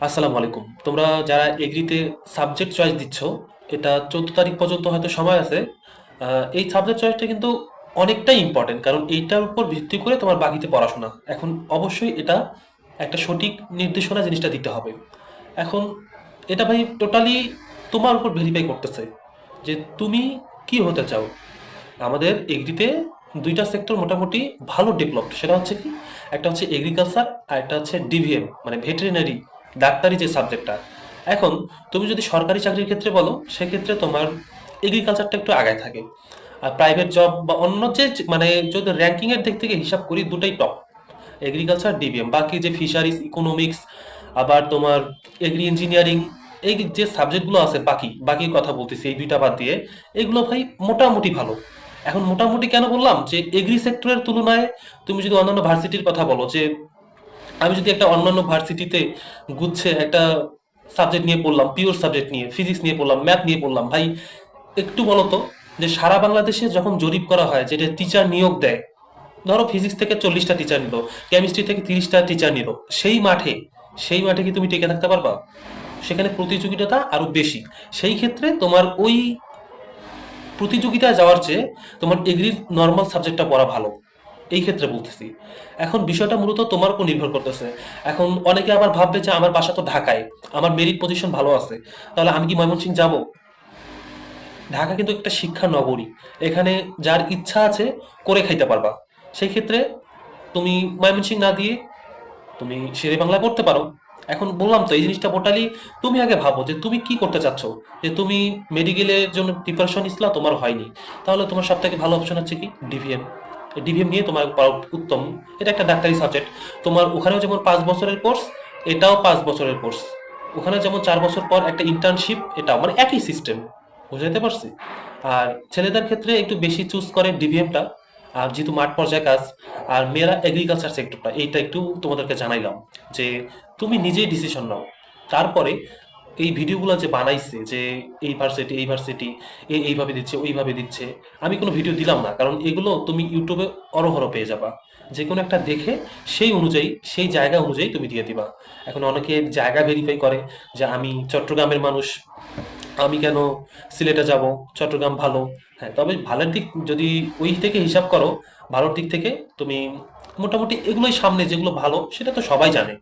আসসালামু আলাইকুম। তোমরা যারা এগ্রিতে সাবজেক্ট চয়েস দিচ্ছ, এটা 14 তারিখ পর্যন্ত হয়তো সময় আছে। এই সাবজেক্ট চয়েসটা কিন্তু অনেকটাই ইম্পর্টেন্ট, কারণ এইটার উপর ভিত্তি করে তোমার বাকিতে পড়াশোনা। এখন অবশ্যই এটা একটা সঠিক নির্দেশনা জিনিসটা দিতে হবে। এখন এটা ভাই টোটালি তোমার উপর ভেরিফাই করতেছে যে তুমি কি হতে চাও। আমাদের এগ্রিতে দুইটা সেক্টর মোটামুটি ভালো ডেভেলপড, সেটা হচ্ছে কি, একটা হচ্ছে এগ্রিকালচার আর একটা হচ্ছে ডিভিএম মানে ভেটেরিনারি, ডাক্তারি যে সাবজেক্টটা। এখন তুমি যদি সরকারি চাকরির ক্ষেত্রে বলো, সেক্ষেত্রে তোমার এগ্রিকালচারটা একটু আগায় থাকে। আর প্রাইভেট জব বা অন্য যে মানে যদি র্যাঙ্কিংয়ের দিক থেকে হিসাব করি, দুটাই টপ, এগ্রিকালচার ডিবিএম। বাকি যে ফিশারিজ, ইকোনমিক্স, আবার তোমার এগ্রি ইঞ্জিনিয়ারিং, এই যে সাবজেক্টগুলো আছে, বাকি বাকি কথা বলতেছি এই দুইটা বাদ দিয়ে, এগুলো ভাই মোটামুটি ভালো। এখন মোটামুটি কেন বললাম, যে এগ্রি সেক্টরের তুলনায় তুমি যদি অন্যান্য ভার্সিটির কথা বলো, যে আমি যদি একটা অন্যান্য ভার্সিটিতে গুচ্ছে একটা সাবজেক্ট নিয়ে পড়লাম, পিওর সাবজেক্ট নিয়ে ফিজিক্স নিয়ে পড়লাম, ম্যাথ নিয়ে পড়লাম, ভাই একটু বলো তো, যে সারা বাংলাদেশে যখন জরিপ করা হয়, যেটা টিচার নিয়োগ দেয়, ধরো ফিজিক্স থেকে 40টা টিচার নিল, কেমিস্ট্রি থেকে 30টা টিচার নিল, সেই মাঠে কি তুমি টিকে থাকতে পারবা? সেখানে প্রতিযোগিতা আরো বেশি। সেই ক্ষেত্রে তোমার ওই প্রতিযোগিতায় যাওয়ার চেয়ে তোমার এগ্রির নর্মাল সাবজেক্টটা পড়া ভালো, এই ক্ষেত্রে বলতেছি। এখন বিষয়টা মূলত তোমার উপর নির্ভর করতেছে। এখন অনেকে আবার ভাববে যে আমার বাসা তো ঢাকায়, আমার মেরিট পজিশন ভালো আছে, তাহলে আমি কি ময়মনসিংহ যাব? ঢাকা কিন্তু একটা শিক্ষা নগরী, এখানে যার ইচ্ছা আছে করে খাইতে পারবা। সেই ক্ষেত্রে তুমি ময়মনসিংহ না দিয়ে তুমি শেরে বাংলায় পড়তে পারো। এখন বললাম তো, এই জিনিসটা টোটালি তুমি আগে ভাবো যে তুমি কি করতে চাচ্ছ। যে তুমি মেডিকেলের জন্য প্রিপারেশন নিছিলা, তোমার হয়নি, তাহলে তোমার সব থেকে ভালো অপশন হচ্ছে কি, ডিভিএম। ডিভিএম নিয়ে তোমার পড়া উত্তম। এটা একটা ডাক্তারি সাবজেক্ট। তোমার ওখানেও যেমন 5 বছরের কোর্স, এটাও 5 বছরের কোর্স। ওখানে যেমন 4 বছর পর একটা ইন্টার্নশিপ, এটাও মানে একই সিস্টেম। বুঝাইতে পারছি? আর ছেলেদের ক্ষেত্রে একটু বেশি চুজ করে ডিভিএমটা, আর যেহেতু মাঠ পর্যায়ে কাজ। আর মেয়েরা এগ্রিকালচার সেক্টরটা, এইটা একটু তোমাদেরকে জানাইলাম, যে তুমি নিজেই ডিসিশন নাও। তারপরে এই ভিডিওগুলো যে বানাইছে, যে এই ভার্সিটি এইভাবে দিচ্ছে, ওইভাবে দিচ্ছে, আমি কোনো ভিডিও দিলাম না, কারণ এগুলো তুমি ইউটিউবে অরহর পেয়ে যাবা। যে কোনো একটা দেখে সেই অনুযায়ী, সেই জায়গা অনুযায়ী তুমি দিয়ে দিবা। এখন অনেকে জায়গা ভেরিফাই করে, যে আমি চট্টগ্রামের মানুষ, আমি কেন সিলেটে যাব, চট্টগ্রাম ভালো। হ্যাঁ, তবে ভালোর দিক যদি ওই থেকে হিসাব করো, ভালোর দিক থেকে তুমি মোটামুটি এগুলোই সামনে, যেগুলো ভালো সেটা তো সবাই জানে,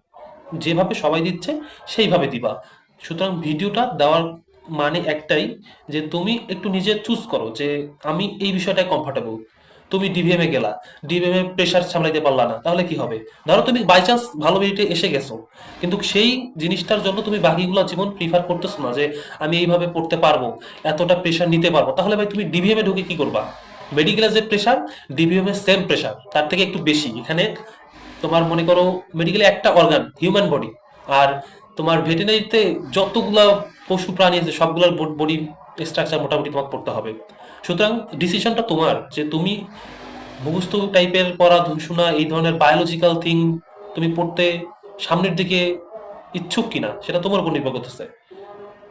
যেভাবে সবাই দিচ্ছে সেইভাবে দিবা। সুতরাং ভিডিওটা দেওয়ার মানে একটাই, যে তুমি একটু নিজে চুজ করো যে আমি এই বিষয়টায় কমফোর্টেবল। তুমি ডিভিএম এ গেলা, ডিভিএম এ প্রেশার সামলাইতে পারলা না, তাহলে কি হবে? ধরো তুমি বাই চান্স ভালো মেরিটে এসে গেছো, কিন্তু সেই জিনিসটার জন্য তুমি বাকিগুলো জীবন প্রিফার করতেছো না, যে আমি এইভাবে পড়তে পারবো, এতটা প্রেশার নিতে পারবো, তাহলে ভাই তুমি ডিভিএম এ ঢুকে কি করবা? মেডিকেলের যে প্রেশার, ডিভিএম এর সেম প্রেশার, তার থেকে একটু বেশি। এখানে তোমার মনে করো মেডিকেলে একটা অর্গান, হিউম্যান বডি, আর তোমার ভেটেরিনারিতে যতগুলা পশু প্রাণী আছে সবগুলোর বডি স্ট্রাকচার মোটামুটি তোমাকে পড়তে হবে। সুতরাং ডিসিশনটা তোমার, যে তুমি মুখস্থ টাইপের পড়াশোনা, এই ধরনের বায়োলজিক্যাল থিং তুমি পড়তে সামনের দিকে ইচ্ছুক কিনা, সেটা তোমার উপর নির্ভর করতেছে।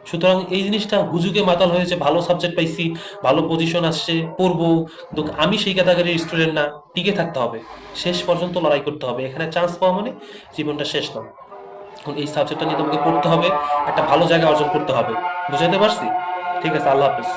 সুতরাং এই জিনিসটা হুজুগে মাতাল হয়েছে, ভালো সাবজেক্ট পাইছি, ভালো পজিশন আসছে, পড়বো, কিন্তু আমি সেই ক্যাটাগরির স্টুডেন্ট না। টিকে থাকতে হবে, শেষ পর্যন্ত লড়াই করতে হবে। এখানে চান্স পাওয়া মানে জীবনটা শেষ না। এখন এই সাবজেক্টটা নিয়ে তোমাকে পড়তে হবে, একটা ভালো জায়গা অর্জন করতে হবে। বুঝাইতে পারছি? ঠিক আছে, আল্লাহ হাফেজ।